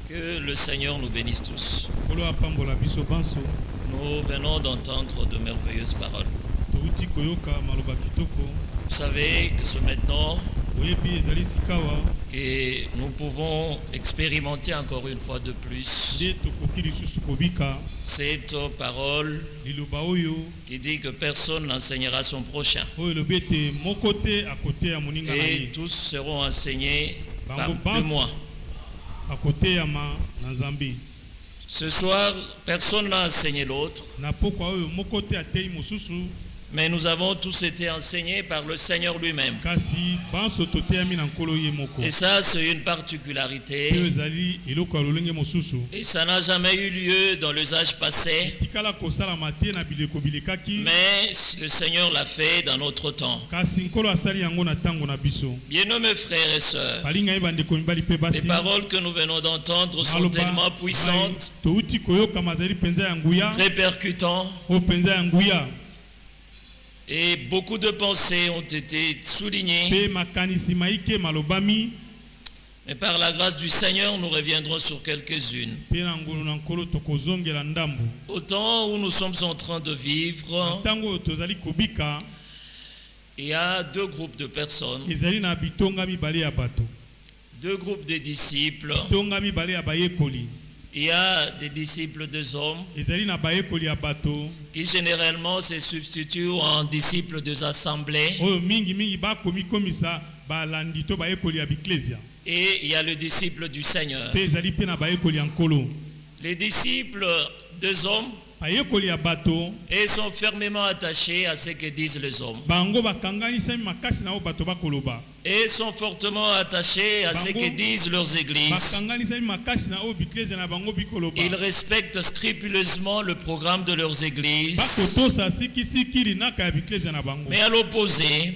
Que le Seigneur nous bénisse tous. Nous venons d'entendre de merveilleuses paroles. Vous savez que c'est maintenant que nous pouvons expérimenter encore une fois de plus cette parole qui dit que personne n'enseignera son prochain. Et tous seront enseignés par moi. Ce soir, personne n'a enseigné l'autre. Mais nous avons tous été enseignés par le Seigneur lui-même. Et ça, c'est une particularité. Et ça n'a jamais eu lieu dans les âges passés. Mais le Seigneur l'a fait dans notre temps. Bien-aimés frères et sœurs, les paroles que nous venons d'entendre sont tellement puissantes, très percutantes. Et beaucoup de pensées ont été soulignées. Mais par la grâce du Seigneur, nous reviendrons sur quelques-unes. Au temps où nous sommes en train de vivre, il y a deux groupes de personnes, deux groupes de disciples. Il y a des disciples des hommes qui généralement se substituent en disciples des assemblées. Et il y a le disciple du Seigneur. Les disciples des hommes et sont fermement attachés à ce que disent les hommes. Et sont fortement attachés à ce que disent leurs églises. Ils respectent scrupuleusement le programme de leurs églises. Mais à l'opposé,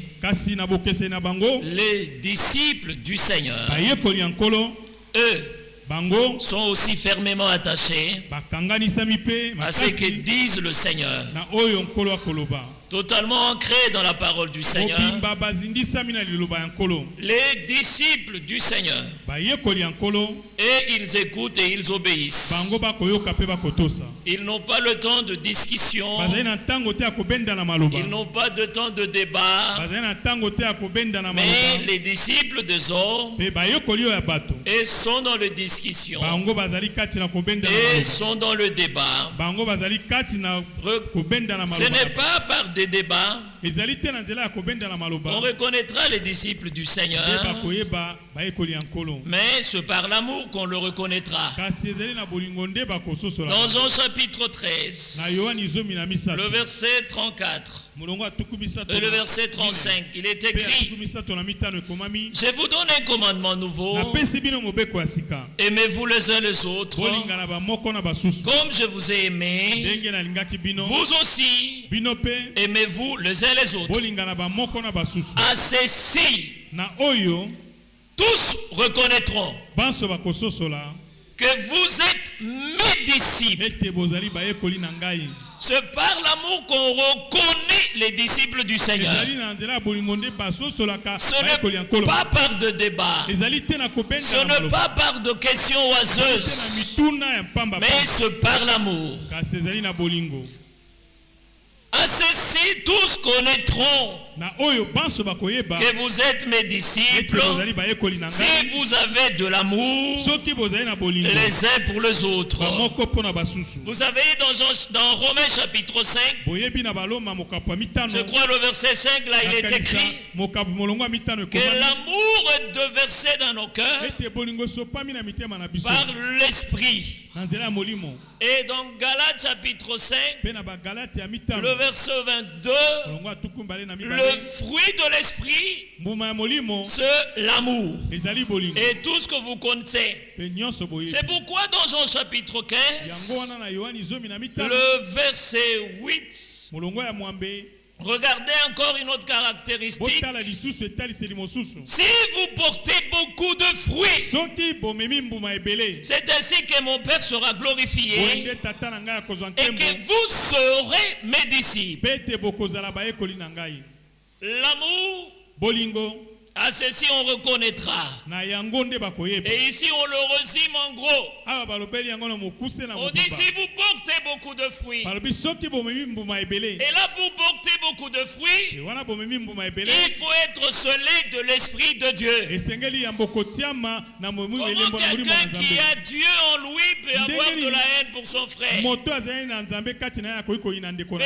les disciples du Seigneur, eux, sont aussi fermement attachés à ce que disent le Seigneur, totalement ancrés dans la parole du Seigneur. Les disciples du Seigneur, et ils écoutent et ils obéissent. Ils n'ont pas le temps de discussion. Ils n'ont pas de temps de débat. Mais les disciples des hommes et sont dans la discussion et sont dans le débat. Ce n'est pas par des débats on reconnaîtra les disciples du Seigneur, mais c'est par l'amour qu'on le reconnaîtra. Dans Jean chapitre 13, le verset 34 et le verset 35, il est écrit: je vous donne un commandement nouveau, aimez-vous les uns les autres comme je vous ai aimé, vous aussi aimez-vous les uns les autres. À ceci, tous reconnaîtront que vous êtes mes disciples. C'est par l'amour qu'on reconnaît les disciples du Seigneur. Ce n'est pas par de débat. Ce n'est pas par de questions oiseuses. Mais c'est par l'amour. À ceci, tous connaîtront que vous êtes mes disciples si vous avez de l'amour les uns pour les autres. Vous savez, dans Romains chapitre 5, je crois le verset 5, là il est écrit que l'amour est déversé dans nos cœurs par l'esprit. Et dans Galates chapitre 5, le verset 22, le fruit de l'esprit, c'est l'amour. Et tout ce que vous connaissez. C'est pourquoi dans Jean chapitre 15, le verset 8, regardez encore une autre caractéristique. Si vous portez beaucoup de fruits, c'est ainsi que mon Père sera glorifié et que vous serez mes disciples. L'amour À ceci on reconnaîtra. Et ici on le résume en gros. On dit si vous portez beaucoup de fruits. Et là pour porter beaucoup de fruits, il faut être scellé de l'Esprit de Dieu. Comment quelqu'un qui a Dieu en lui peut avoir de la haine pour son frère, peut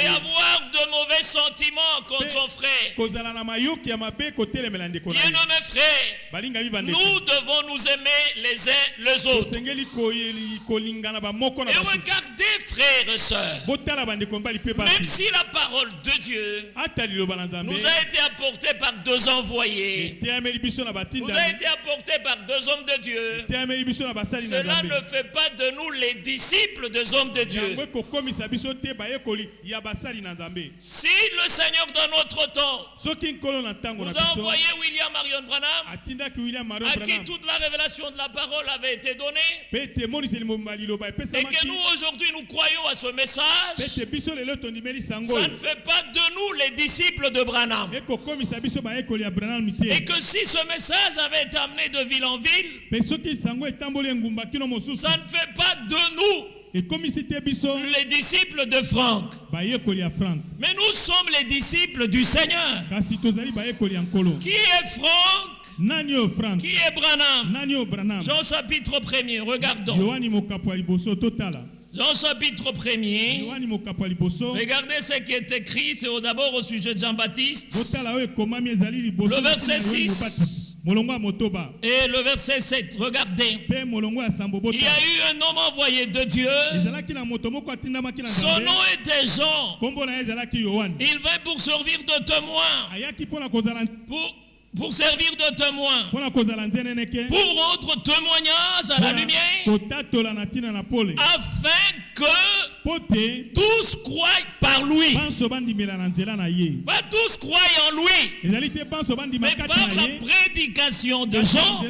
avoir de mauvais sentiments contre son frère. Bien-aimés frères, nous devons nous aimer les uns les autres. Et regardez frères et sœurs, même si la parole de Dieu nous a été apportée par deux envoyés, nous a été apportée par deux hommes de Dieu, cela ne fait pas de nous les disciples des hommes de Dieu. Si le Seigneur dans notre temps nous a envoyé William Marion Branham, à qui toute la révélation de la parole avait été donnée, et que nous aujourd'hui nous croyons à ce message, ça ne fait pas de nous les disciples de Branham. Et que si ce message avait été amené de ville en ville, ça ne fait pas de nous les disciples de Franck. Mais nous sommes les disciples du Seigneur. Qui est Franck? Qui est Branham? Jean chapitre 1er, regardons. Jean chapitre 1er, regardez ce qui est écrit, c'est d'abord au sujet de Jean-Baptiste, le verset 6 et le verset 7, regardez. Il y a eu un homme envoyé de Dieu, son nom était Jean, il vint pour servir de témoin, pour servir de témoin, pour rendre témoignage à la lumière, afin que tous croient par lui. Pas tous croient en lui, mais par la prédication de Jean.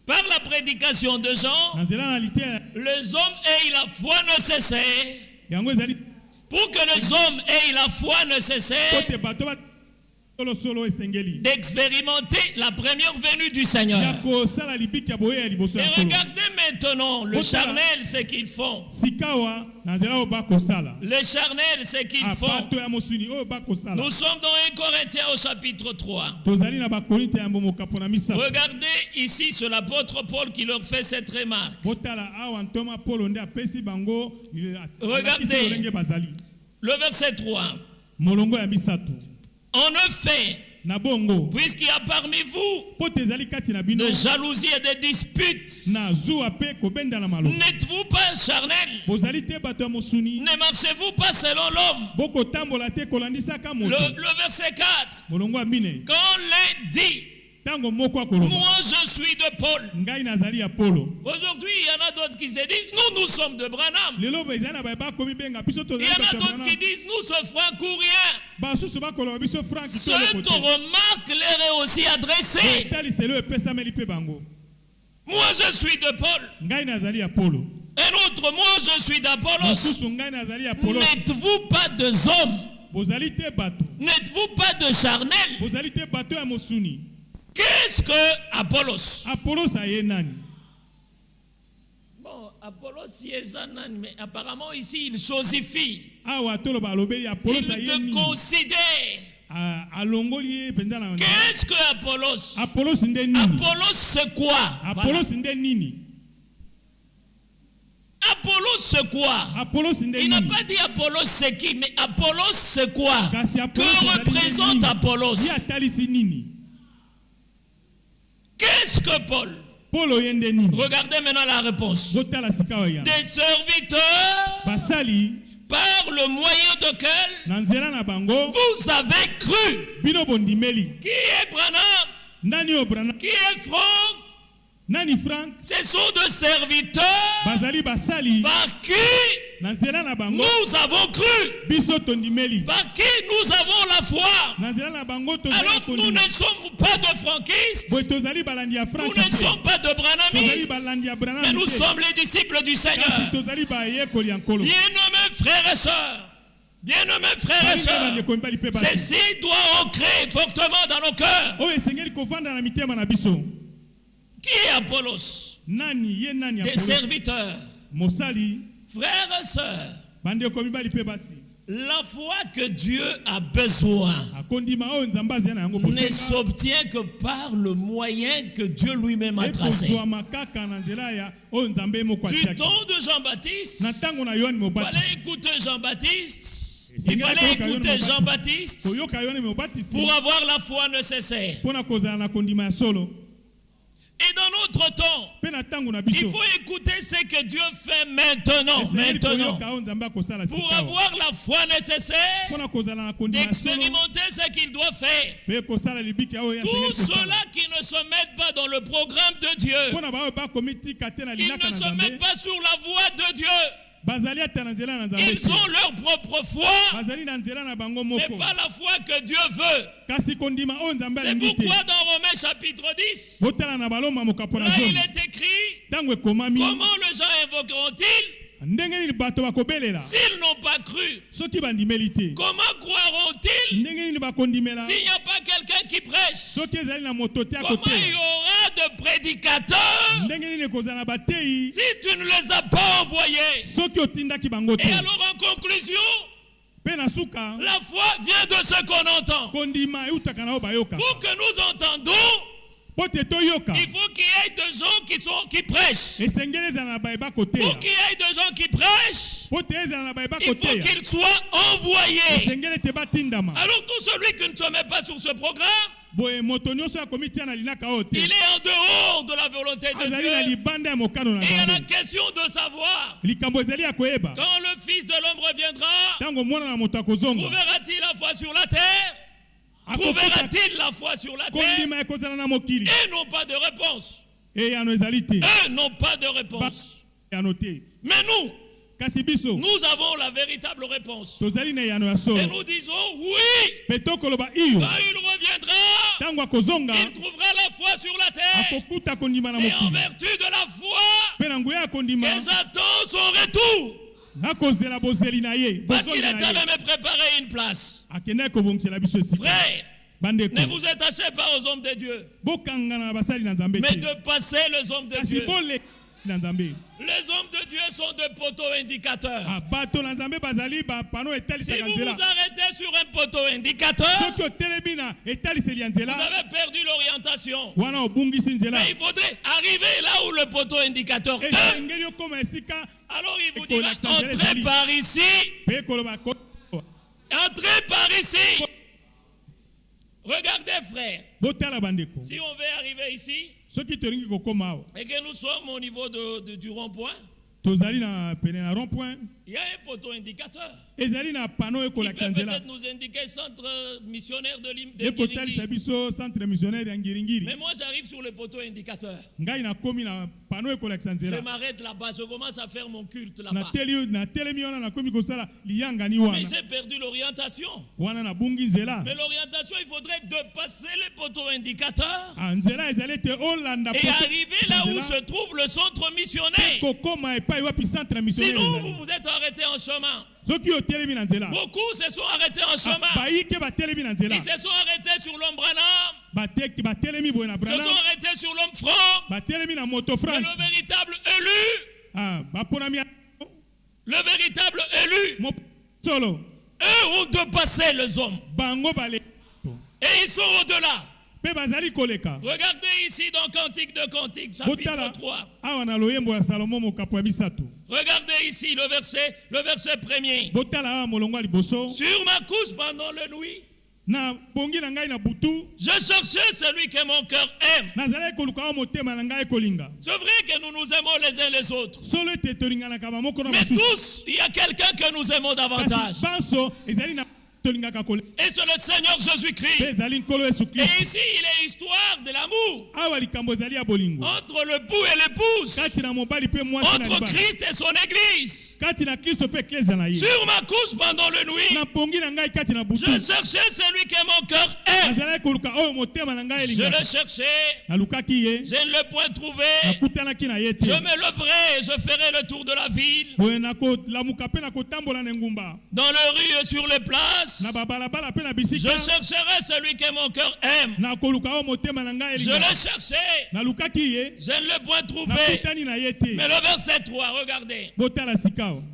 Par la prédication de Jean, les hommes aient la foi nécessaire. Pour que les hommes aient la foi nécessaire d'expérimenter la première venue du Seigneur. Et regardez maintenant le charnel, ce qu'ils font. Les charnels, ce qu'ils font. Nous sommes dans 1 Corinthiens au chapitre 3. Regardez ici, c'est l'apôtre Paul qui leur fait cette remarque. Regardez le verset 3. En effet, puisqu'il y a parmi vous de jalousie et de disputes, n'êtes-vous pas charnel? Ne marchez-vous pas selon l'homme? Le verset 4, quand l'un dit, moi je suis de Paul. Aujourd'hui il y en a d'autres qui se disent nous sommes de Branham. Il y en a d'autres qui disent nous sommes francouriens. Cette remarque leur est aussi adressée. Moi je suis de Paul. Un autre, moi je suis d'Apollos. N'êtes-vous pas de hommes? N'êtes-vous pas de charnel? Qu'est-ce que Apollos? Bon, Apollos est un âne, mais apparemment ici il chosifie. Il te considère. Qu'est-ce que Apollos? Apollos c'est quoi? Apollos c'est quoi? Il n'a pas dit Apollos c'est qui, mais Apollos c'est quoi? Que représente Apollos? Qu'est-ce que Paul? Regardez maintenant la réponse. Des serviteurs par le moyen duquel vous avez cru. Qui est Branham? Qui est Franck? Ce sont des serviteurs par qui nous avons cru, par qui nous avons la foi. Alors nous ne sommes pas de franquistes, nous ne sommes pas de branhamistes, mais nous sommes les disciples du Seigneur. Bien-aimés frères et sœurs, Bien-aimés frères et sœurs, ceci doit ancrer fortement dans nos cœurs. Qui est Apollos? Des serviteurs. Frères et sœurs, la foi que Dieu a besoin ne s'obtient que par le moyen que Dieu lui-même a tracé. Du temps de Jean-Baptiste, il fallait écouter Jean-Baptiste. Il fallait écouter Jean-Baptiste pour avoir la foi nécessaire. Et dans notre temps, il faut écouter ce que Dieu fait maintenant. Pour avoir la foi nécessaire, d'expérimenter ce qu'il doit faire. Tous ceux-là qui ne se mettent pas dans le programme de Dieu, qui ne se mettent pas sur la voie de Dieu, ils ont leur propre foi, mais pas la foi que Dieu veut. C'est pourquoi dans Romains chapitre 10, là il est écrit, comment les gens invoqueront-ils s'ils n'ont pas cru? Comment croiront-ils s'il n'y a pas quelqu'un qui prêche? Comment il y aura de prédicateurs si tu ne les as pas envoyés? Et alors en conclusion, la foi vient de ce qu'on entend. Pour que nous entendons, il faut qu'il y ait des gens qui prêchent. Pour qu'il y ait des gens qui prêchent, il faut qu'ils soient envoyés. Alors tout celui qui ne se met pas sur ce programme, il est en dehors de la volonté de Dieu. Et il y a la question de savoir, quand le Fils de l'homme reviendra, trouvera-t-il la foi sur la terre? Trouvera-t-il la foi sur la terre? Et n'ont pas de réponse. Eux n'ont pas de réponse. Mais nous avons la véritable réponse. Et nous disons oui. Quand il reviendra, il trouvera la foi sur la terre. C'est en vertu de la foi qu'ils attendent son retour. Parce qu'il est allé me préparer une place. Frère, ne vous attachez pas aux hommes de Dieu, mais de passer les hommes de Dieu. Les hommes de Dieu sont des poteaux indicateurs. Si vous vous arrêtez sur un poteau indicateur, vous avez perdu l'orientation. Mais il faudrait arriver là où le poteau indicateur est. Alors il vous dira, entrez par ici. Entrez par ici. Regardez frère, si on veut arriver ici et que nous sommes au niveau du rond-point, il y a un poteau indicateur qui peut peut-être nous indiquer centre missionnaire de Ngiringiri. Mais moi j'arrive sur le poteau indicateur. Je m'arrête là-bas, je commence à faire mon culte là-bas. Mais j'ai perdu l'orientation. Mais l'orientation, il faudrait dépasser les poteaux indicateurs et arriver là où se trouve le centre missionnaire. Sinon, vous vous êtes arrêté en chemin. Beaucoup se sont arrêtés en chemin. Ils se sont arrêtés sur l'homme Branham. Ils se sont arrêtés sur l'homme franc. Mais le véritable élu, eux ont dépassé les hommes. Et ils sont au-delà. Regardez ici dans Cantique de Cantique, chapitre 3. Regardez ici le verset 1er. Sur ma couche pendant la nuit, je cherchais celui que mon cœur aime. C'est vrai que nous nous aimons les uns les autres. Mais tous, il y a quelqu'un que nous aimons davantage. Et c'est le Seigneur Jésus-Christ. Et ici, il est histoire de l'amour entre le bout et l'épouse, entre Christ et son Église. Sur ma couche pendant la nuit, je cherchais celui que mon cœur aime. Je le cherchais, je ne l'ai point trouvé. Je me leverai et je ferai le tour de la ville, dans les rues et sur les places. Je chercherai celui que mon cœur aime. Je le cherchais, je ne l'ai point trouvé. Mais le verset 3, regardez.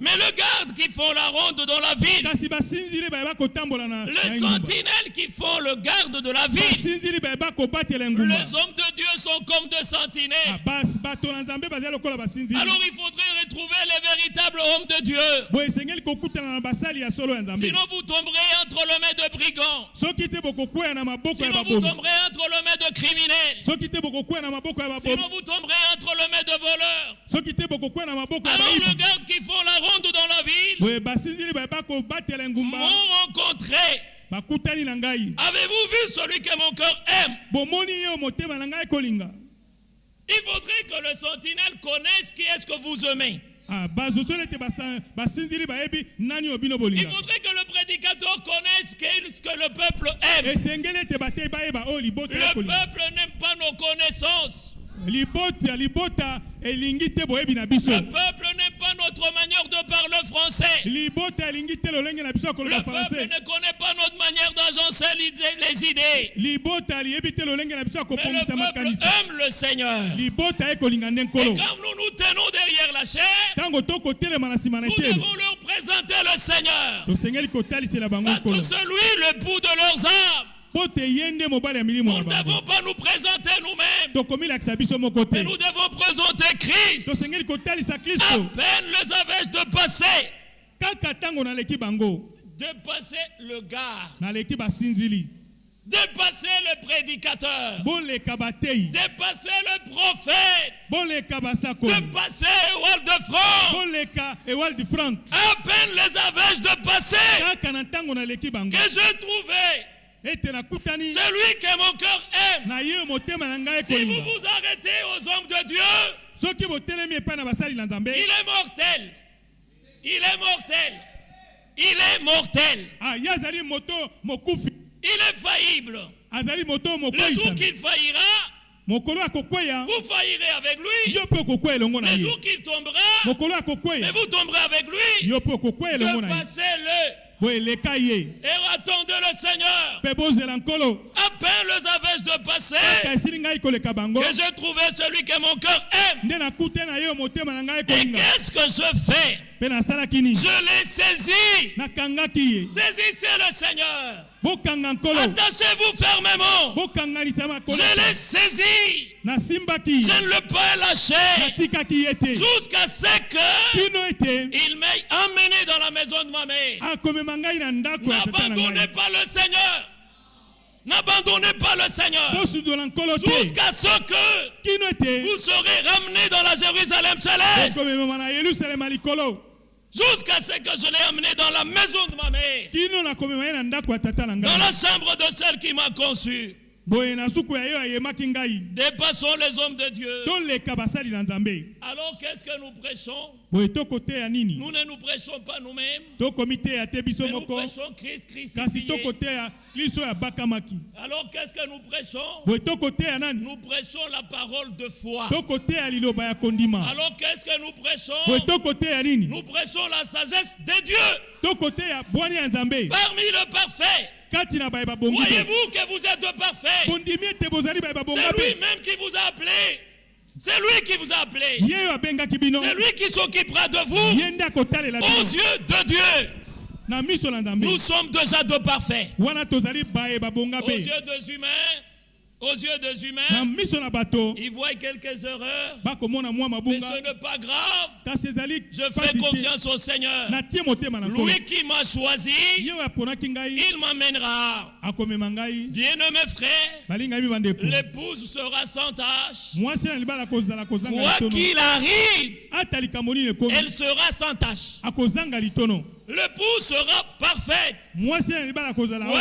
Mais le garde qui font la ronde dans la ville, les sentinelles qui font le garde de la ville, les hommes de Dieu sont comme des sentinelles. Alors il faudrait retrouver les véritables hommes de Dieu. Sinon vous tomberez entre les mains de brigands. Sinon vous tomberez entre les mains de criminels. Sinon vous tomberez entre les mains de voleurs. Alors les gardes qui font la ronde dans la ville m'ont rencontré. Avez-vous vu celui que mon cœur aime? Il faudrait que le sentinelle connaisse qui est-ce que vous aimez. Il faudrait que le prédicateur connaisse ce que le peuple aime. Le peuple n'aime pas nos connaissances. Le peuple n'aime pas notre manière de parler français. Le peuple ne connaît pas notre manière d'agencer les idées. Mais le peuple aime le Seigneur. Et quand nous nous tenons derrière la chair, nous devons leur présenter le Seigneur. Parce que c'est lui le bout de leurs âmes. Nous ne devons pas nous présenter nous-mêmes, mais nous devons présenter Christ. À peine les avais-je de passer le garde, dépasser le prédicateur, dépasser le prophète, dépasser Ewald de Franck. À peine les avais-je de passer que j'ai trouvé celui que mon cœur aime. Si vous vous arrêtez aux hommes de Dieu, il est mortel. Il est mortel. Il est mortel. Il est faillible. Le jour qu'il faillira, vous faillirez avec lui. Le jour qu'il tombera, mais vous tomberez avec lui. Dépassez-le. Et attendez le Seigneur. À peine les avais-je de passer que j'ai trouvé celui que mon cœur aime. Et qu'est-ce que je fais? Je l'ai saisi. Saisissez le Seigneur. Attachez-vous fermement. Je l'ai saisi. Je ne le peux lâcher jusqu'à ce qu'il m'ait emmené dans la maison de ma mère. N'abandonnez pas le Seigneur. N'abandonnez pas le Seigneur jusqu'à ce que vous serez ramenés dans la Jérusalem céleste. Jusqu'à ce que je l'ai amené dans la maison de ma mère, dans la chambre de celle qui m'a conçu. Dépassons les hommes de Dieu. Alors qu'est-ce que nous prêchons? Nous ne nous prêchons pas nous-mêmes, mais nous prêchons Christ crucifié. Alors qu'est-ce que nous prêchons? Nous prêchons la parole de foi. Alors qu'est-ce que nous prêchons? Nous prêchons la sagesse de Dieu. Parmi le parfait. Croyez-vous que vous êtes parfait? C'est lui-même qui vous a appelé. C'est lui qui vous a appelé. C'est lui qui s'occupera de vous aux yeux de Dieu. Nous sommes déjà de parfaits. Aux yeux des humains, ils voient quelques erreurs, mais ce n'est pas grave. Je fais confiance au Seigneur. Lui qui m'a choisi, il m'amènera. Bien-aimés frères, l'épouse sera sans tâche. Quoi qu'il arrive, elle sera sans tâche. l'épouse sera parfaite. Quoi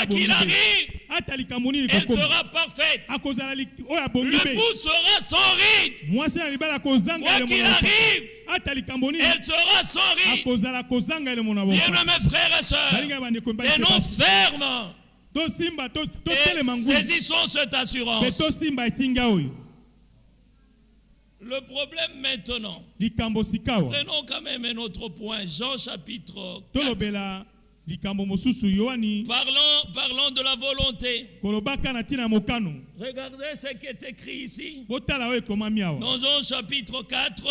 qu'il arrive, elle sera parfaite. L'épouse sera sans ride. Quoi qu'il arrive, elle sera sans ride. Bien-aimés frères et sœurs, tenons ferme. Et saisissons cette assurance. Le problème maintenant, prenons quand même un autre point, Jean chapitre 4. Parlons de la volonté. Regardez ce qui est écrit ici. Dans Jean chapitre 4,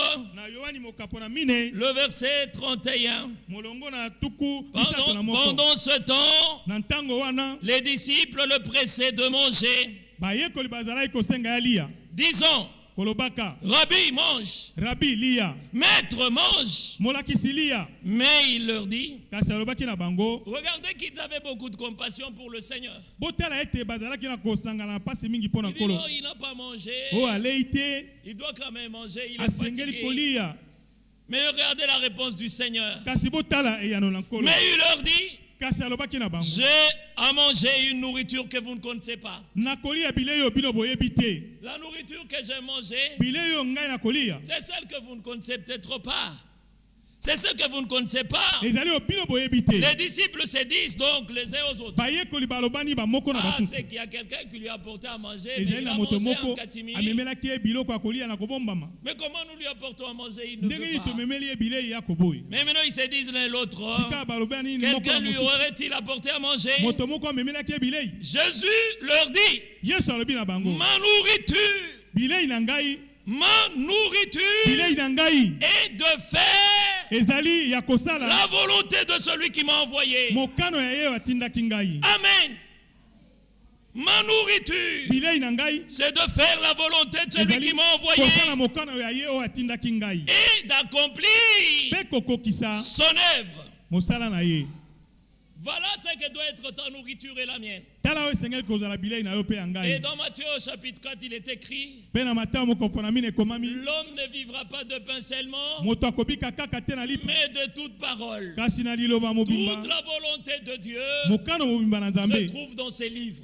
le verset 31. Pendant ce temps, les disciples le pressaient de manger, disant: Rabbi, mange. Maître, mange. Mais il leur dit, regardez qu'ils avaient beaucoup de compassion pour le Seigneur. Il dit, oh, il n'a pas mangé. Il doit quand même manger, il est fatigué. Mais regardez la réponse du Seigneur. Mais il leur dit, j'ai à manger une nourriture que vous ne connaissez pas. La nourriture que j'ai mangée, c'est celle que vous ne connaissez peut-être pas. C'est ce que vous ne connaissez pas. Les disciples se disent donc les uns aux autres. Ah, c'est qu'il y a quelqu'un qui lui a apporté à manger, mais il a mangé en catimini. Mais comment nous lui apportons à manger, il ne veut pas. Mais maintenant ils se disent l'un l'autre, quelqu'un lui aurait-il apporté à manger? Jésus leur dit, ma nourriture est de faire la volonté de celui qui m'a envoyé. Amen. Ma nourriture, c'est de faire la volonté de celui qui m'a envoyé et d'accomplir son œuvre. Voilà ce que doit être ta nourriture et la mienne. Et dans Matthieu chapitre 4, il est écrit, l'homme ne vivra pas de pain seulement, mais de toute parole. Toute la volonté de Dieu se trouve dans ces livres.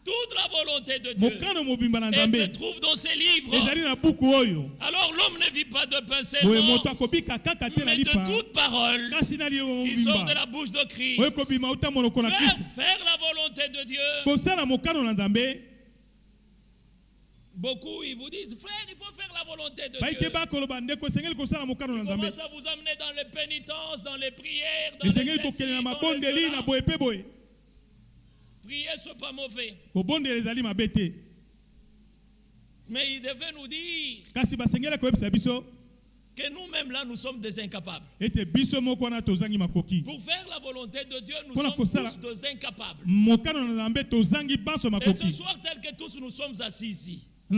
Toute la volonté de Dieu se trouve dans ces livres. Alors l'homme ne vit pas de pain seulement, mais de toute parole qui sort de la bouche de Christ. Faire la volonté de Dieu. Beaucoup ils vous disent, frère, il faut faire la volonté de Dieu. Il commence à vous amener dans les pénitences, dans les prières, dans les essais, prier, ce n'est pas mauvais. Mais il devait nous dire que nous-mêmes là, nous sommes des incapables. Pour faire la volonté de Dieu, nous sommes tous des incapables. Et ce soir, tel que tous nous sommes assis ici, si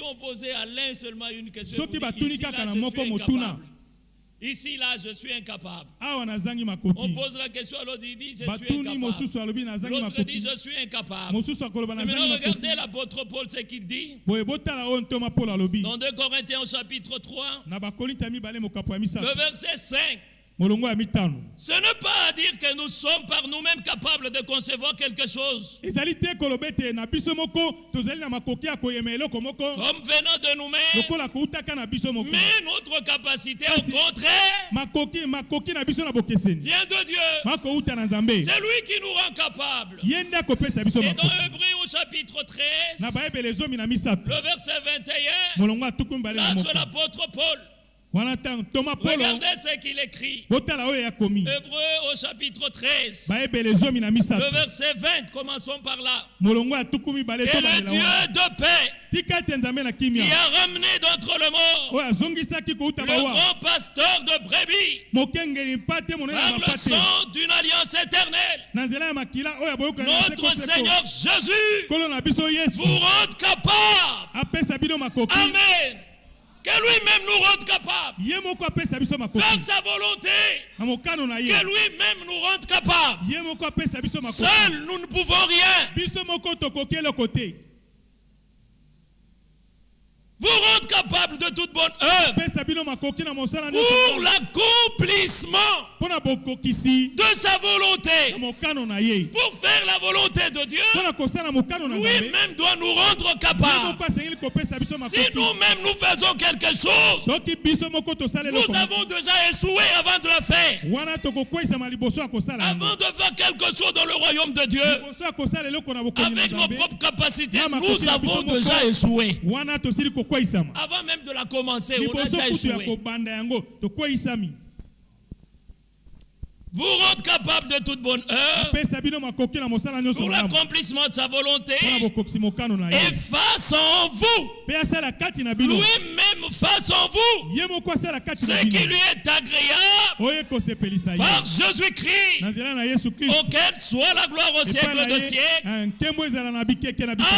on posait à l'un seulement une question, ici, là, je suis incapable. On pose la question à l'autre, il dit, je suis incapable. L'autre dit, je suis incapable. Mais maintenant, regardez l'apôtre Paul, ce qu'il dit. Dans 2 Corinthiens, chapitre 3, le verset 5. Ce n'est pas à dire que nous sommes par nous-mêmes capables de concevoir quelque chose comme venant de nous-mêmes, mais notre capacité au contraire vient de Dieu. C'est lui qui nous rend capables. Et dans Hébreux au chapitre 13, le verset 21, là c'est l'apôtre Paul. Regardez ce qu'il écrit. Hébreux au chapitre 13, le verset 20, commençons par là. Que le Dieu de paix qui a ramené d'entre le mort le grand pasteur de brebis par le sang d'une alliance éternelle, notre Seigneur Jésus vous rend capable. Amen. Que lui-même nous rende capables. Faire sa volonté. Que lui-même nous rende capables. Seul, nous ne pouvons rien. Vous rendre capable. capable de toute bonne œuvre pour l'accomplissement de sa volonté. Pour faire la volonté de Dieu, lui-même doit nous rendre capables. Si nous-mêmes nous faisons quelque chose, nous avons déjà échoué avant de le faire. Avant de faire quelque chose dans le royaume de Dieu, avec nos propres capacités, nous avons déjà échoué. Avant même de la commencer, on a déjà échoué. Vous rendre capable de toute bonne œuvre pour l'accomplissement de sa volonté et face en vous, lui-même face en vous, ce qui lui est agréable par Jésus-Christ, auquel soit la gloire au siècle de siècle.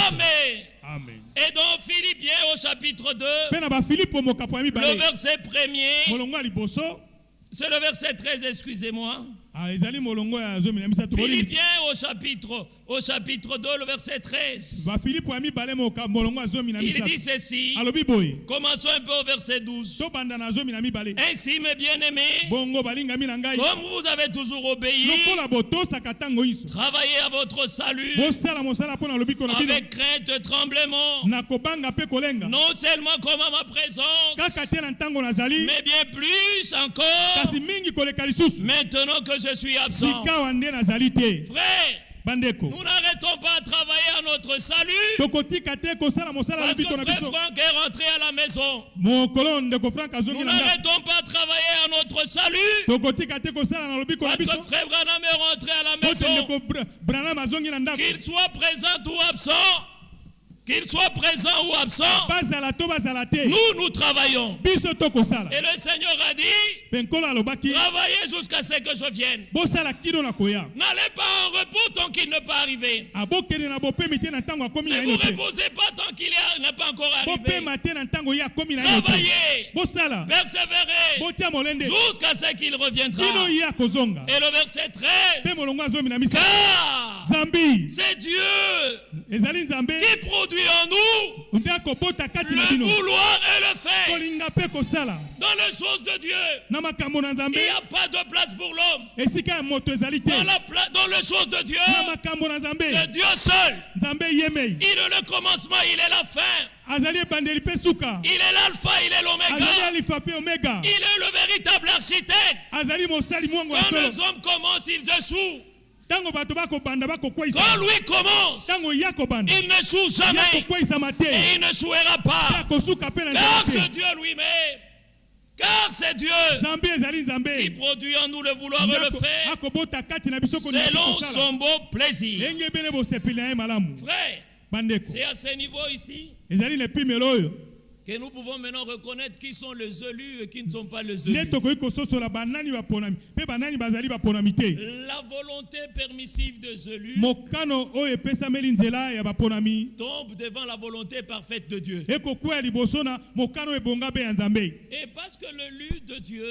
Amen. Amen. Et dans Philippiens au chapitre 2, le verset 1er, c'est le verset 13, excusez-moi. Philippiens au chapitre 2, le verset 13. Il dit ceci. Commençons un peu au verset 12. Ainsi, mes bien-aimés, comme vous avez toujours obéi, travaillez à votre salut avec crainte et tremblement, non seulement comme à ma présence, mais bien plus encore maintenant que je suis absent. Frère, nous n'arrêtons pas de travailler à notre salut parce que frère Franck est rentré à la maison. Nous n'arrêtons pas de travailler à notre salut parce que frère Branham est rentré à la maison. Qu'il soit présent ou absent, nous travaillons. Et le Seigneur a dit, travaillez jusqu'à ce que je vienne. N'allez pas en repos tant qu'il n'est pas arrivé. Ne vous reposez pas tant qu'il n'est pas encore arrivé. Travaillez, persévérez jusqu'à ce qu'il reviendra. Et le verset 13, car c'est Dieu qui produit en nous le vouloir et le faire. Dans les choses de Dieu, il n'y a pas de place pour l'homme. Dans les choses de Dieu, c'est Dieu seul. Il est le commencement, il est la fin. Il est l'alpha, il est l'oméga. Il est le véritable architecte. Quand les hommes commencent, ils échouent. Quand lui commence, il n'échoue jamais et il n'échouera pas. Car c'est Dieu lui-même. Car c'est Dieu qui produit en nous le vouloir et le faire selon son beau plaisir. Frère, c'est à ce niveau ici que nous pouvons maintenant reconnaître qui sont les élus et qui ne sont pas les élus. La volonté permissive des élus tombe devant la volonté parfaite de Dieu. Et parce que l'élu de Dieu,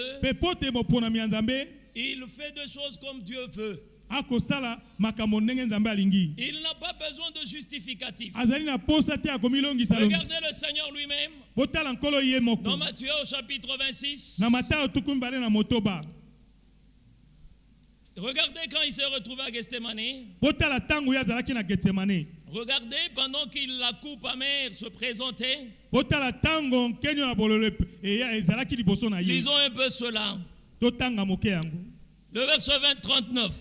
il fait des choses comme Dieu veut. Il n'a pas besoin de justificatif. Regardez le Seigneur lui-même dans Matthieu au chapitre 26. Regardez quand il s'est retrouvé à Gethsemane. Regardez pendant qu'il la coupe amère se présentait. Lisons un peu cela. Le verset 39.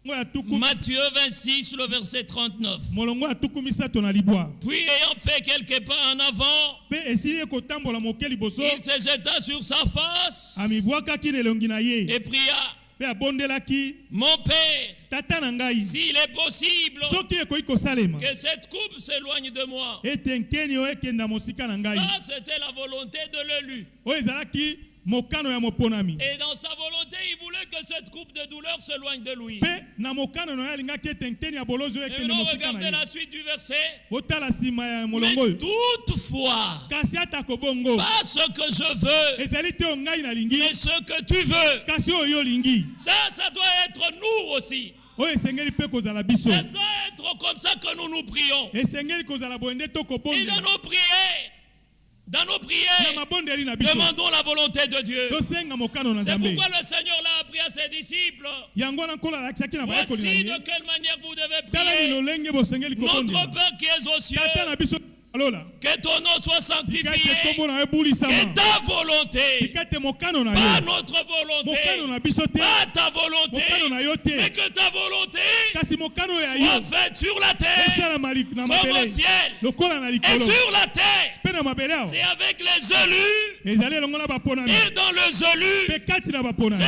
Matthieu 26, le verset 39. Puis ayant fait quelques pas en avant, il se jeta sur sa face et pria. Mon Père, s'il est possible que cette coupe s'éloigne de moi. Ça, c'était la volonté de l'élu. Et dans sa volonté, il voulait que cette coupe de douleur s'éloigne de lui. Et maintenant, regardez la suite du verset. Mais toutefois, pas ce que je veux, mais ce que tu veux. Ça doit être nous aussi. Ça doit être comme ça que nous nous prions. Et dans nos prières, Dans nos prières, demandons la volonté de Dieu. C'est pourquoi le Seigneur l'a appris à ses disciples. Voici de quelle manière vous devez prier. Notre Père qui est aux cieux, que ton nom soit sanctifié, que ta volonté, pas notre volonté, pas ta volonté, mais que ta volonté soit faite sur la terre comme au ciel et sur la terre. C'est avec les élus et dans les élus ce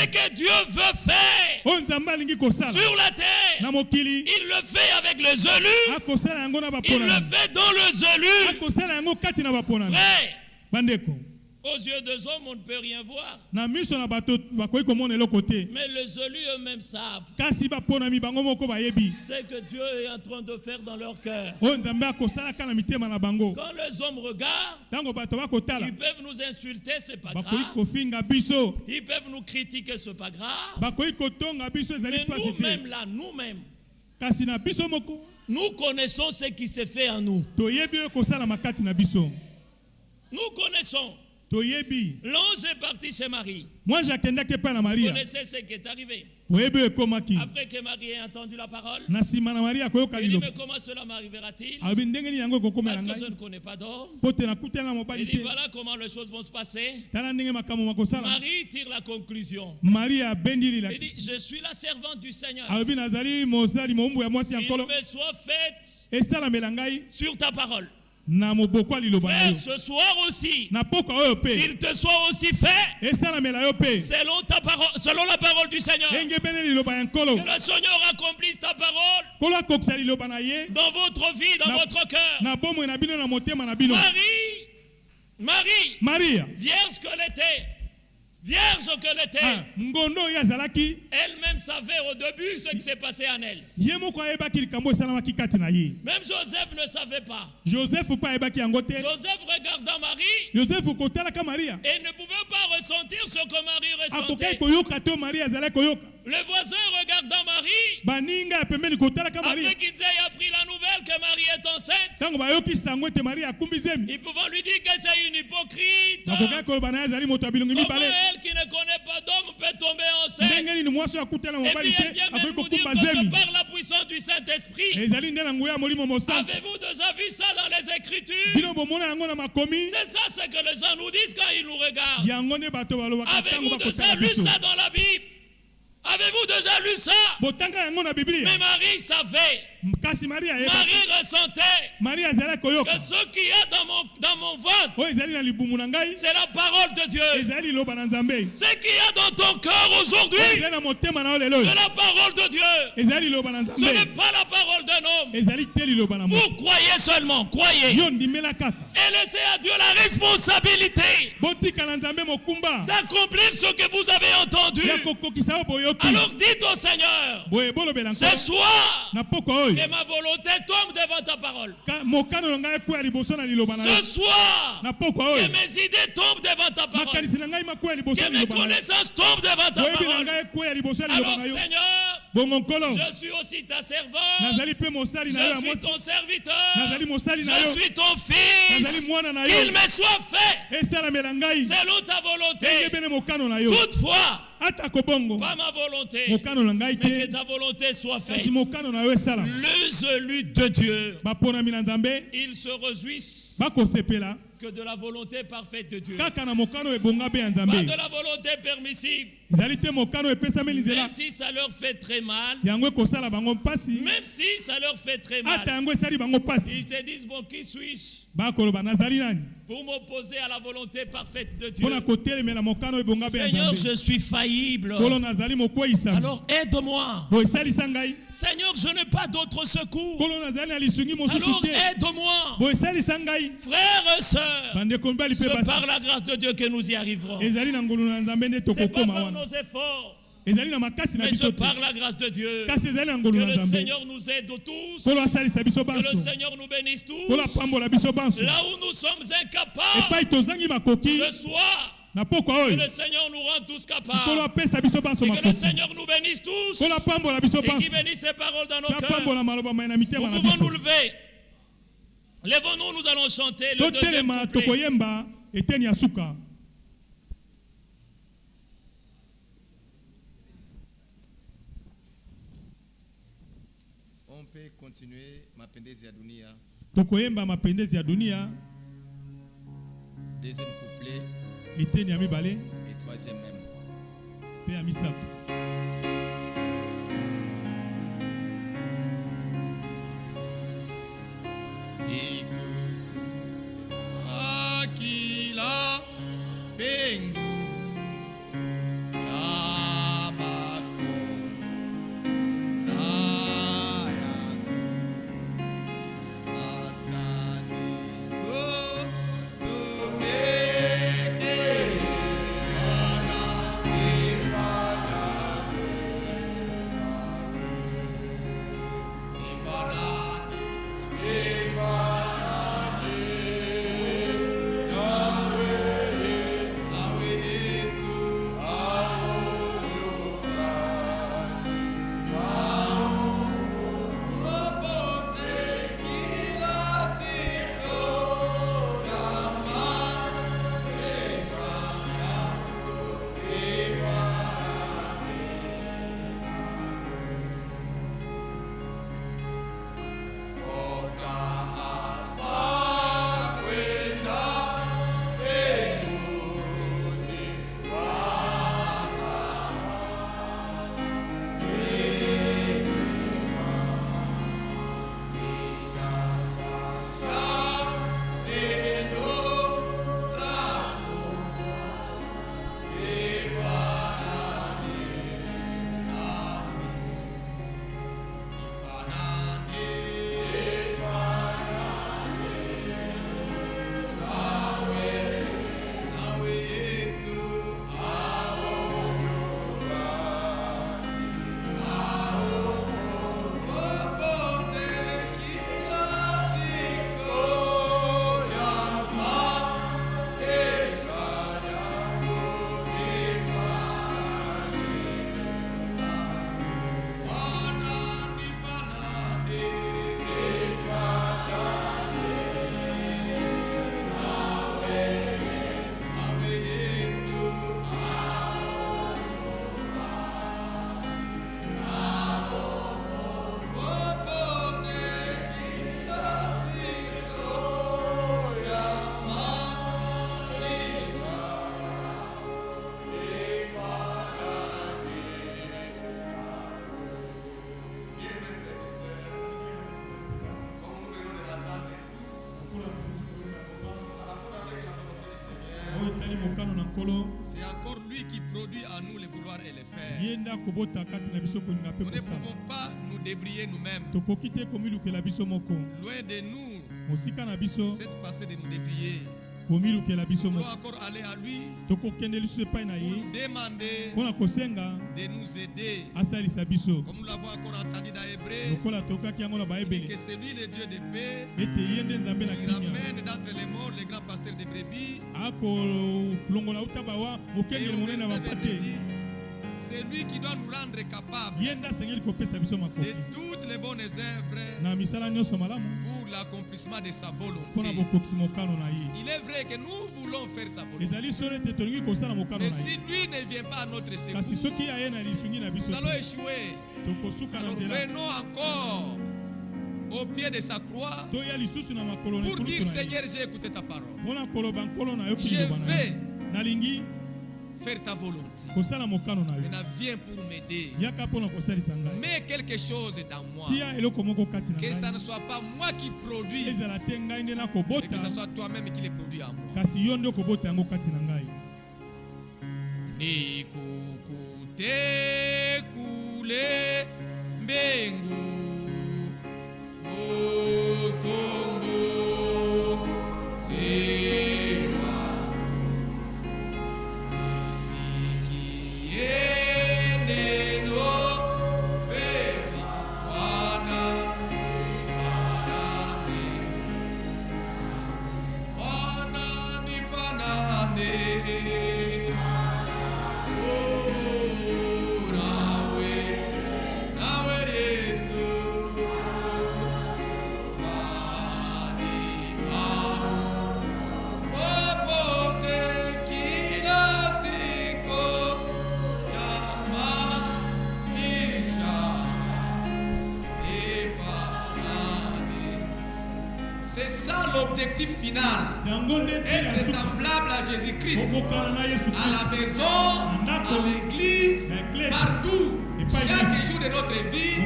que Dieu veut faire sur la terre. Il le fait avec les élus, il le fait dans les élus. Frère, aux yeux des hommes, on ne peut rien voir. Mais les élus eux-mêmes savent ce que Dieu est en train de faire dans leur cœur. Quand les hommes regardent, ils peuvent nous insulter, c'est pas grave. Ils peuvent nous critiquer, c'est pas grave. Mais nous-mêmes là, nous-mêmes, nous connaissons ce qui s'est fait en nous. Nous connaissons. L'ange est parti chez Marie. Vous connaissez ce qui est arrivé. Après que Marie ait entendu la parole, il dit, mais comment cela m'arrivera-t-il? Parce que je ne connais pas d'homme. Il dit, voilà comment les choses vont se passer. Marie tire la conclusion. Il dit, je suis la servante du Seigneur. Qu'il me soit fait sur ta parole. Frère, ce soir aussi, qu'il te soit aussi fait selon la parole du Seigneur. Que le Seigneur accomplisse ta parole dans votre vie, dans votre cœur. Marie, vierge que l'était. Vierge que l'était, elle-même savait au début ce qui s'est passé en elle. Même Joseph ne savait pas. Joseph regardant Marie et ne pouvait pas ressentir ce que Marie ressentait. Le voisin regardant Marie, après qu'il ait appris la nouvelle que Marie est enceinte, ils pouvaient lui dire que c'est une hypocrite. Comment elle qui ne connaît pas d'homme peut tomber enceinte? Et puis elle vient même nous dire que par la puissance du Saint-Esprit. Avez-vous déjà vu ça dans les Écritures? C'est ça ce que les gens nous disent quand ils nous regardent. Avez-vous déjà lu ça dans la Bible? Avez-vous déjà lu ça? Mais Marie savait. Marie ressentait que ce qu'il y a dans mon ventre, c'est la parole de Dieu. Ce qu'il y a dans ton cœur aujourd'hui, c'est la parole de Dieu. Ce n'est pas la parole d'un homme. Vous croyez seulement, croyez. Et laissez à Dieu la responsabilité d'accomplir ce que vous avez entendu. Alors dites au Seigneur, ce soir, que ma volonté tombe devant ta parole. Ce soir, que mes idées tombent devant ta parole. Que mes connaissances tombent devant ta parole. Alors Seigneur, je suis aussi ta servante. Je suis ton serviteur. Je suis ton fils. Qu'il me soit fait selon ta volonté. Toutefois, pas ma volonté, mais que ta volonté soit faite. Les élus de Dieu, ils se réjouissent que de la volonté parfaite de Dieu. Pas de la volonté permissive. Même si ça leur fait très mal. Même si ça leur fait très mal. Ils se disent, bon, qui suis-je pour m'opposer à la volonté parfaite de Dieu? Seigneur, je suis faillible. Alors aide-moi. Seigneur, je n'ai pas d'autre secours. Alors aide-moi. Frères et sœurs, c'est par la grâce de Dieu que nous y arriverons. C'est pas par nos efforts. Mais je parle la grâce de Dieu. Que le Seigneur nous aide tous. Que le Seigneur nous bénisse tous. Là où nous sommes incapables, ce soir, que le Seigneur nous rend tous capables. Et que le Seigneur nous bénisse tous. Et qu'il bénisse ses paroles dans nos cœurs. Nous pouvons nous lever. Lèvons-nous, nous allons chanter le deuxième couplet. On peut continuer Mapendezi ya Dunia. Tokoyemba Mapendezi ya Dunia. Deuxième couplet. Et troisième même. Pe amisato. Akila pengu yamako sayangu ataniko tumeke ana C'est encore lui qui produit à nous les vouloir et les faire. Nous ne pouvons pas nous débrouiller nous-mêmes. Loin de nous, cette passée de nous débrouiller. Nous voulons encore aller à lui pour demander de nous aider. Comme nous l'avons encore entendu dans Hébreu, que c'est lui le Dieu de paix. Il ramène d'entre les morts les grands pasteurs de brebis. C'est lui qui doit nous rendre capables de toutes les bonnes œuvres pour l'accomplissement de sa volonté. Il est vrai que nous voulons faire sa volonté. Mais si lui ne vient pas à notre secours, nous allons échouer. Alors venons encore au pied de sa croix pour dire: Seigneur, j'ai écouté ta parole. Je vais faire ta volonté. Maintenant, viens pour m'aider. Mets quelque chose dans moi. Que ça ne soit pas moi qui produis, mais que ce soit toi-même qui les produis en moi. Nikukute kule mbengu mukombo Nawe Yesu, Bani être semblable à Jésus-Christ, à la maison, à l'église, partout, chaque jour de notre vie,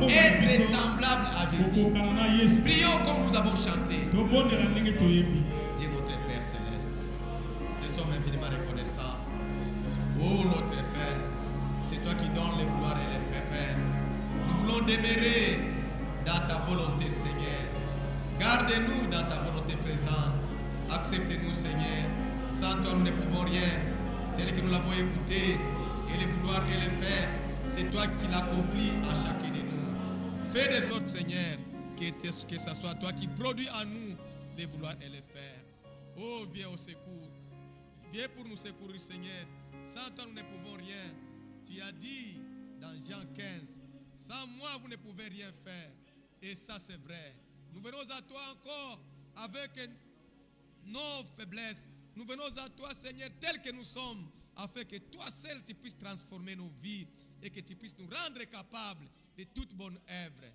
être semblable à Jésus. Prions comme nous avons chanté. Dis notre Père Céleste, nous sommes infiniment reconnaissants. Oh notre Père, c'est toi qui donnes les vouloirs et les préfères. Nous voulons demeurer dans ta volonté, Seigneur. Garde-nous dans ta volonté présente. Accepte-nous, Seigneur. Sans toi, nous ne pouvons rien. Tel que nous l'avons écouté, et les vouloir et les faire, c'est toi qui l'accomplis à chacun de nous. Fais de sorte, Seigneur, que ce soit toi qui produis en nous les vouloir et les faire. Oh, viens au secours. Viens pour nous secourir, Seigneur. Sans toi, nous ne pouvons rien. Tu as dit dans Jean 15, sans moi, vous ne pouvez rien faire. Et ça, c'est vrai. Nous venons à toi encore avec nos faiblesses. Nous venons à toi, Seigneur, tels que nous sommes, afin que toi seul, tu puisses transformer nos vies et que tu puisses nous rendre capables de toute bonne œuvre.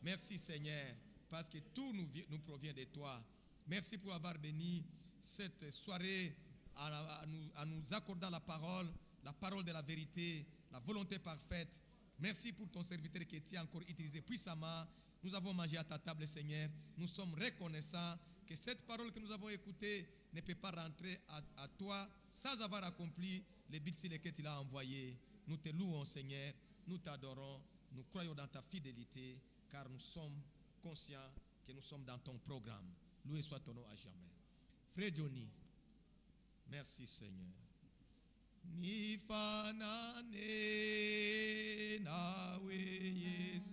Merci, Seigneur, parce que tout nous provient de toi. Merci pour avoir béni cette soirée en nous accordant la parole de la vérité, la volonté parfaite. Merci pour ton serviteur qui t'a encore utilisé puissamment. Nous avons mangé à ta table, Seigneur. Nous sommes reconnaissants que cette parole que nous avons écoutée ne peut pas rentrer à toi sans avoir accompli les buts sur lesquels tu l'as envoyé. Nous te louons, Seigneur. Nous t'adorons. Nous croyons dans ta fidélité, car nous sommes conscients que nous sommes dans ton programme. Loué soit ton nom à jamais. Frère Johnny, merci, Seigneur. Nifanane nawe Yesu.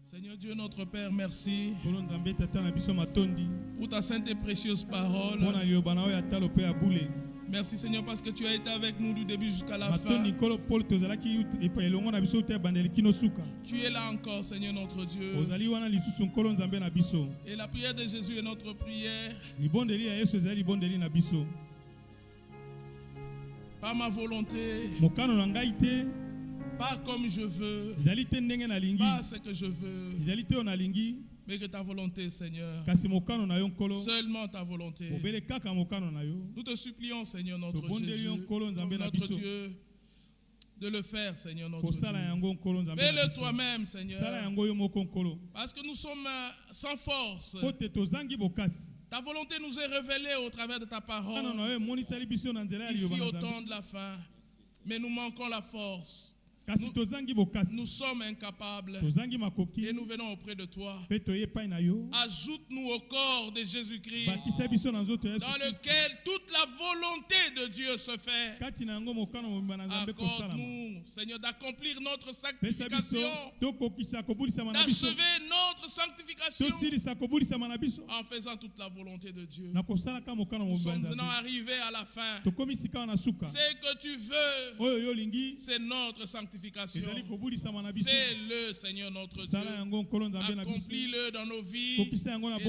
Seigneur Dieu notre Père, merci pour ta sainte et précieuse parole. Merci Seigneur parce que tu as été avec nous du début jusqu'à la fin. Tu es là encore, Seigneur notre Dieu. Et la prière de Jésus est notre prière. Pas ma volonté, pas comme je veux, pas ce que je veux, mais que ta volonté, Seigneur, seulement ta volonté. Nous te supplions, Seigneur notre Jésus, notre Dieu, de le faire, Seigneur notre Dieu. Fais-le toi-même, Seigneur, parce que nous sommes sans force. Ta volonté nous est révélée au travers de ta parole, ici au temps de la fin, mais nous manquons la force. Nous sommes incapables et nous venons auprès de toi. Ajoute-nous au corps de Jésus-Christ dans lequel toute la volonté de Dieu se fait. Accorde-nous, Seigneur, d'accomplir notre sanctification, d'achever notre sanctification en faisant toute la volonté de Dieu. Nous sommes maintenant arrivés à la fin. Ce que tu veux, c'est notre sanctification. Fais-le, Seigneur notre Dieu. Accomplis-le dans nos vies et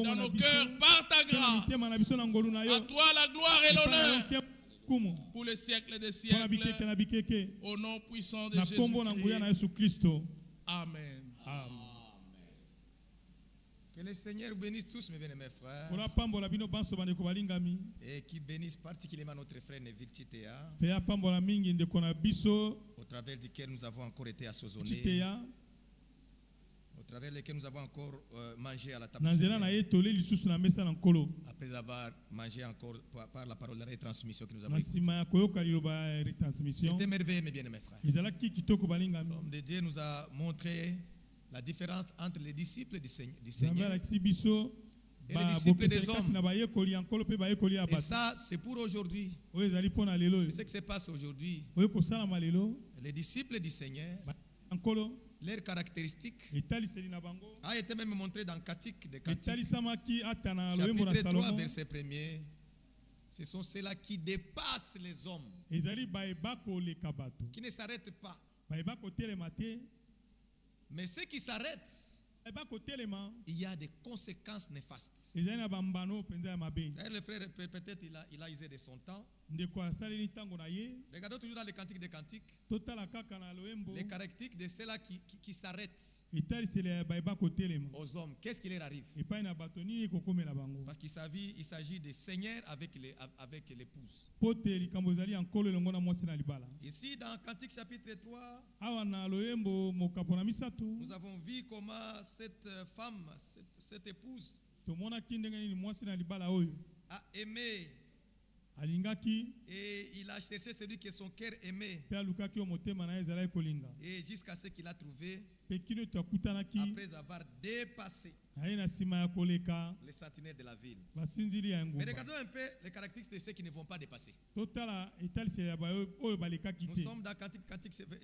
dans nos cœurs par ta grâce. À toi la gloire et l'honneur pour les siècles des siècles. Au nom puissant de Jésus-Christ. Amen. Que le Seigneur bénisse tous mes bien-aimés frères. Et qui bénisse particulièrement notre frère Neville Chitea, au travers duquel nous avons encore été assaisonnés, au travers duquel nous avons encore mangé à la table, après avoir mangé encore par la parole de la retransmission que nous avons écoutée. C'était merveilleux, mes bien-aimés frères. L'homme de Dieu nous a montré la différence entre les disciples du Seigneur et les disciples des hommes. Et ça, c'est pour aujourd'hui. C'est ce qui se passe aujourd'hui. Les disciples du Seigneur, leurs caractéristiques a été même montré dans Cantique des Cantiques, chapitre 3, verset 1er. Ce sont ceux-là qui dépassent les hommes, qui ne s'arrêtent pas. Mais ceux qui s'arrêtent il y a des conséquences néfastes. Le frère, peut-être il a usé de son temps. Regardons toujours dans les cantiques des cantiques. Les caractéristiques de ceux-là qui s'arrêtent aux hommes. Qu'est-ce qui leur arrive? Parce qu'il s'agit des seigneurs avec l'épouse. Ici, dans Cantique chapitre 3, nous avons vu comment cette femme, cette épouse, a aimé. Et il a cherché celui que son cœur aimait. Et jusqu'à ce qu'il a trouvé, après avoir dépassé les sentinelles de la ville. Mais regardons un peu les caractéristiques de ceux qui ne vont pas dépasser. Nous sommes dans Cantique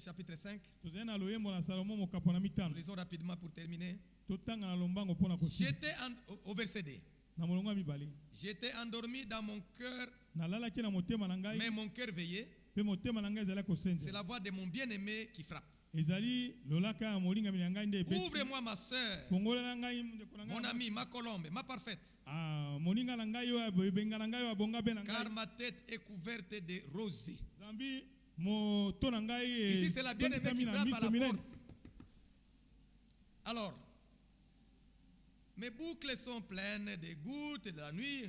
chapitre 5. Nous lisons rapidement pour terminer. J'étais au verset 2. J'étais endormi dans mon cœur, mais mon cœur veillait. C'est la voix de mon bien-aimé qui frappe. Ouvre-moi ma soeur, mon ami, ma colombe, ma parfaite. Car ma tête est couverte de rosée. Ici, c'est la bien-aimée qui frappe à la porte. Alors, mes boucles sont pleines de gouttes de la nuit.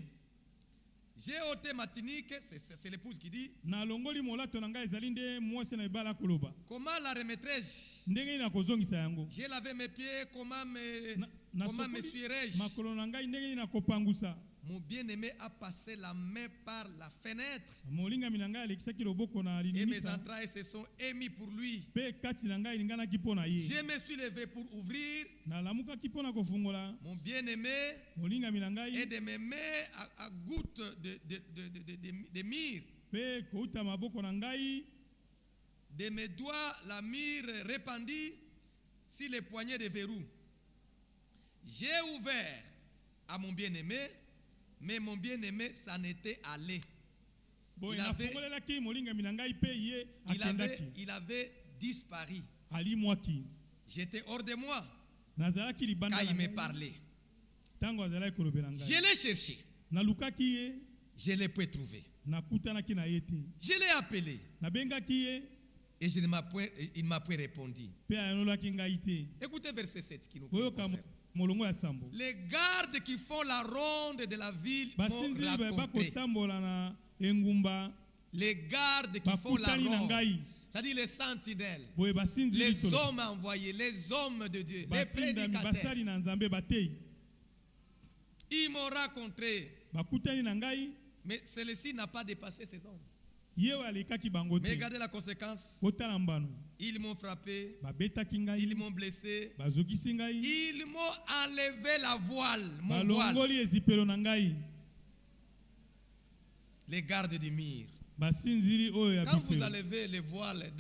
J'ai ôté ma tunique, c'est l'épouse qui dit. Comment la remettrai-je? J'ai lavé mes pieds, comment me suivrai-je? Mon bien-aimé a passé la main par la fenêtre. Et mes entrailles se sont émises pour lui. Je me suis levé pour ouvrir. Mon bien-aimé est de mes mains à gouttes de myrrhe. De mes doigts, la myrrhe répandue sur les poignets de verrou. J'ai ouvert à mon bien-aimé. Mais mon bien-aimé s'en était allé. Il avait disparu. J'étais hors de moi quand il me parlait. Je l'ai cherché. Je ne l'ai pas trouvé. Je l'ai appelé. Et il ne m'a pas répondu. Écoutez verset 7 qui nous concerne. Les gardes qui font la ronde de la ville m'ont raconté. Les gardes qui font la ronde, c'est-à-dire les sentinelles, les hommes envoyés, les hommes de Dieu, les prédicateurs. Ils m'ont raconté. Mais celui-ci n'a pas dépassé ses hommes. Mais regardez la conséquence. Ils m'ont frappé, ils m'ont blessé, ils m'ont enlevé la voile, mon voile. Les gardes du mur. Quand vous enlevez les voiles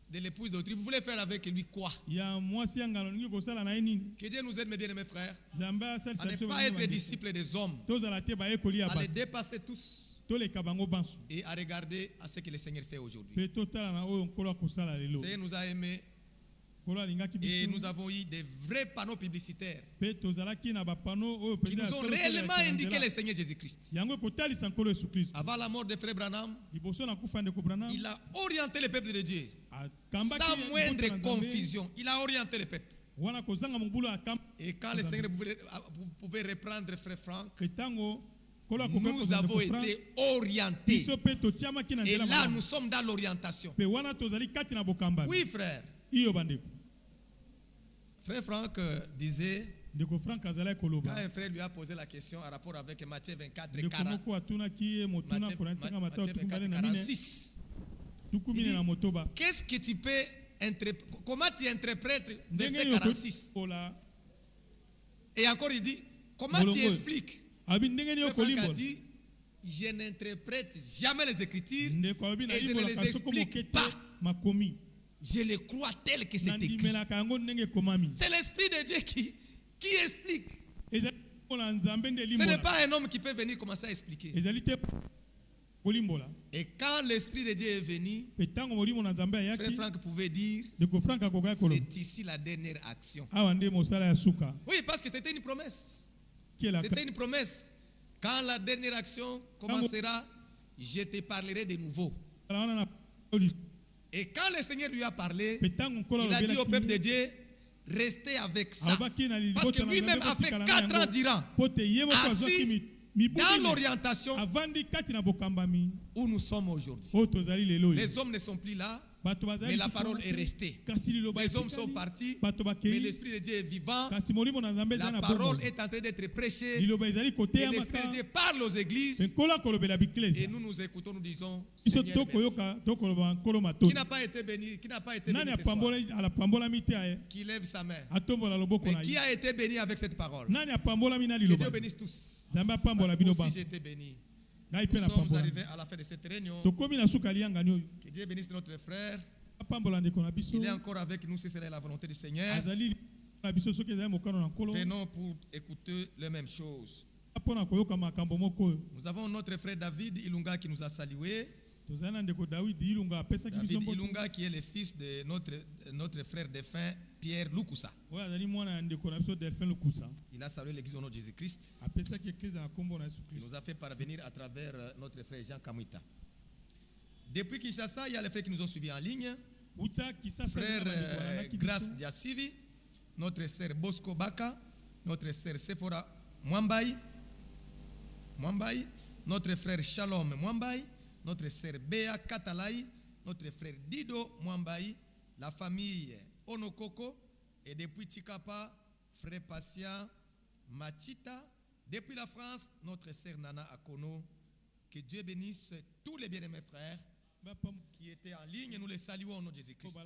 de l'épouse d'autrui, vous voulez faire avec lui quoi? Que Dieu nous aide, mes bien-aimés frères, à ne pas être disciples des hommes, à les dépasser tous. Et à regarder à ce que le Seigneur fait aujourd'hui. Le Seigneur nous a aimés et nous avons eu des vrais panneaux publicitaires qui nous ont réellement indiqué le Seigneur Jésus-Christ. Avant la mort de Frère Branham, il a orienté le peuple de Dieu sans moindre confusion. Il a orienté le peuple. Et quand le Seigneur pouvait reprendre Frère Franck, nous avons été orientés. Et là, nous sommes dans l'orientation. Oui, frère. Frère Franck disait, quand un frère lui a posé la question en rapport avec Matthieu 24, 40, Matthieu 24, 46, qu'est-ce que tu peux comment tu interprètes verset 46? Et encore il dit, comment tu expliques? Frère Franck a dit, je n'interprète jamais les Écritures et je ne les explique pas. Je les crois tels que c'est écrit. C'est l'Esprit de Dieu qui explique. Ce n'est pas un homme qui peut venir commencer à expliquer. Et quand l'Esprit de Dieu est venu, Frère Franck pouvait dire, c'est ici la dernière action. Oui, parce que c'était une promesse. C'était une promesse. Quand la dernière action commencera, je te parlerai de nouveau. Et quand le Seigneur lui a parlé, il a dit au peuple de Dieu, restez avec ça. Parce que lui-même a fait 4 ans d'Iran, assis dans l'orientation où nous sommes aujourd'hui. Les hommes ne sont plus là, mais la parole est restée. Les hommes sont partis, mais l'Esprit de Dieu est vivant. La parole est en train d'être prêchée. Et l'Esprit de Dieu parle aux églises. Et nous nous écoutons, nous disons, Seigneur, merci. Qui n'a pas été béni, qui n'a pas été béni ce soir? Qui lève sa main. Mais qui a été béni avec cette parole? Que Dieu bénisse tous. Parce que moi aussi j'ai été béni. Nous sommes arrivés à la fin de cette réunion. Que Dieu bénisse notre frère. Il est encore avec nous si c'est la volonté du Seigneur. Venons pour écouter les mêmes choses. Nous avons notre frère David Ilunga qui nous a salués. David Ilunga qui est le fils de notre frère défunt Pierre Lukusa. Il a salué l'église au nom de Jésus-Christ. Il nous a fait parvenir à travers notre frère Jean Kamwita. Depuis Kinshasa, il y a les frères qui nous ont suivis en ligne. Frère Grace Diasivi, notre sœur Bosco Baka, notre sœur Sephora Mwambai, notre frère Shalom Mwambai, notre sœur Béa Katalai, notre frère Dido Mwambai, la famille Onokoko, et depuis Chikapa, frère Passia Machita, depuis la France, notre sœur Nana Akono. Que Dieu bénisse tous les bien-aimés frères qui étaient en ligne. Nous les saluons au nom de Jésus-Christ.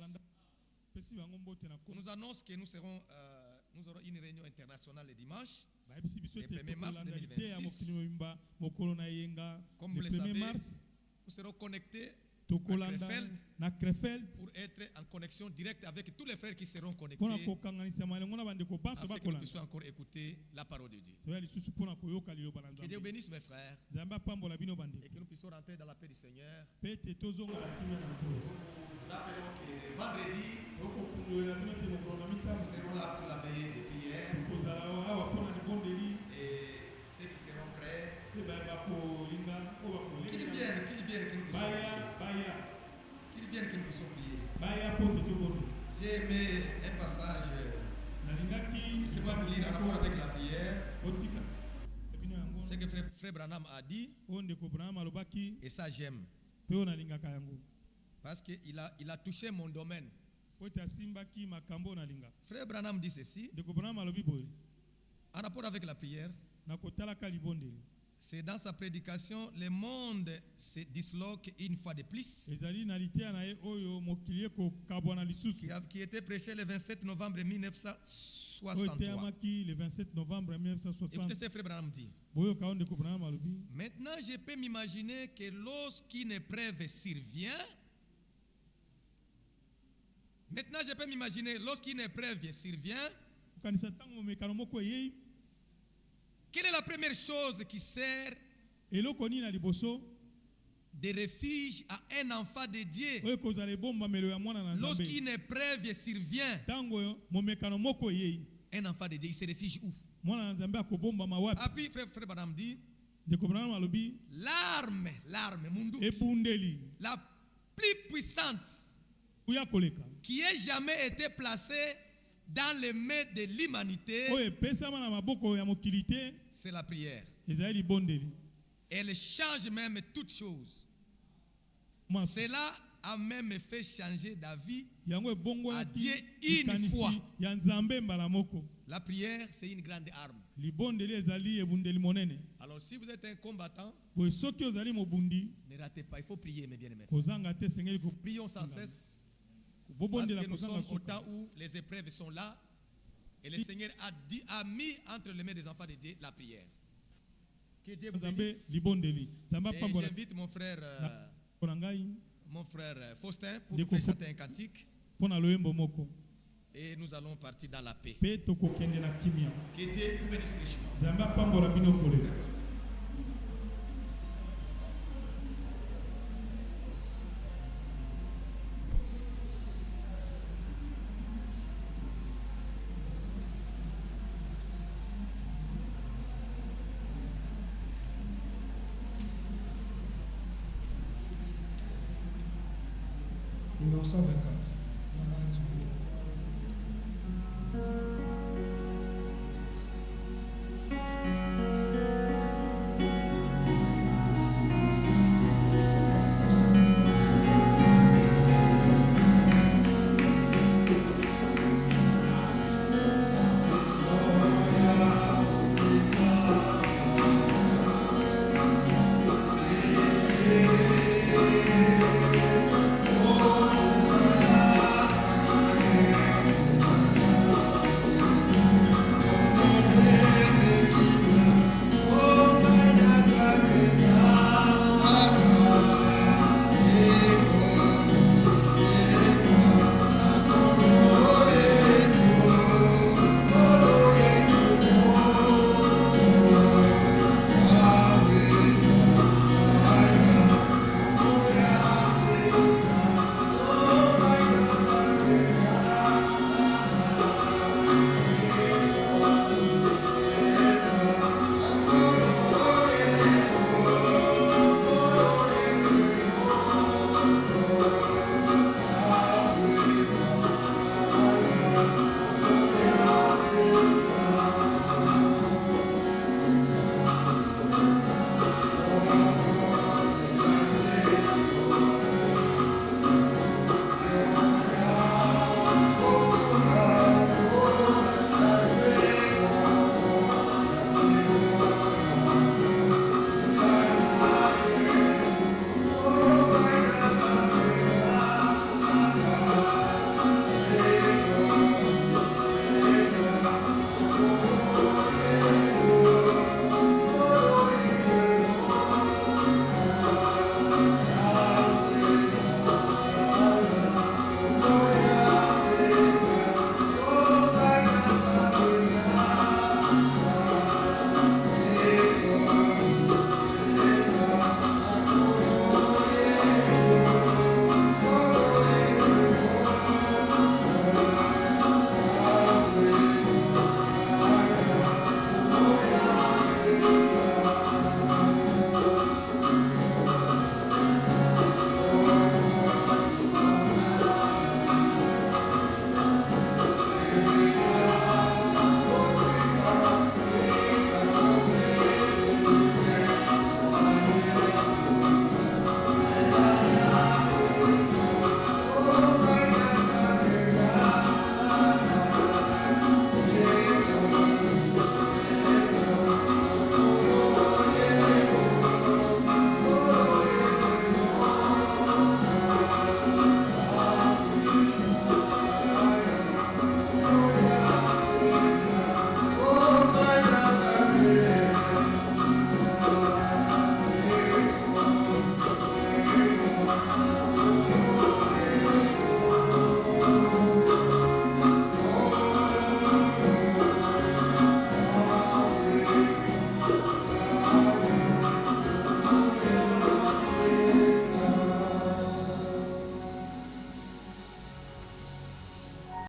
On nous annonce que nous aurons une réunion internationale le dimanche, le 1er mars 2026. Comme vous le savez, nous serons connectés à Krefeld pour être en connexion directe avec tous les frères qui seront connectés, afin que nous puissions encore écouter la parole de Dieu. Que Dieu bénisse mes frères et que nous puissions rentrer dans la paix du Seigneur. Nous rappelons que le vendredi, nous serons là pour la veillée de prière. Et ceux qui seront prêts, qu'ils viennent, que nous puissions prier. Qu'ils viennent, que nous puissions prier. J'ai aimé un passage, c'est moi vous lire en rapport avec la prière. Ce que frère Branham a dit, et ça j'aime. Parce qu'il a touché mon domaine. Frère Branham dit ceci, en rapport avec la prière. C'est dans sa prédication, le monde se disloque une fois de plus. Qui était prêché le 27 novembre 1963. Écoutez ce frère Branham dit. Maintenant, je peux m'imaginer que lorsqu'une épreuve survient, quelle est la première chose qui sert de refuge à un enfant de Dieu lorsqu'une épreuve survient? Un enfant de Dieu, il se réfugie où? Puis frère Branham dit, l'arme la plus puissante qui ait jamais été placée dans les mains de l'humanité, c'est la prière. Elle change même toutes choses. Cela a même fait changer d'avis à Dieu une fois. La prière, c'est une grande arme. Alors si vous êtes un combattant, ne ratez pas, il faut prier mes bien-aimés. Prions sans cesse. Parce que nous sommes au temps où les épreuves sont là et le Seigneur a mis entre les mains des enfants de Dieu la prière. Que Dieu vous bénisse. Et j'invite mon frère Faustin pour nous faire chanter un cantique. Et nous allons partir dans la paix. Que Dieu vous bénisse richement. nous sommes vainqueurs.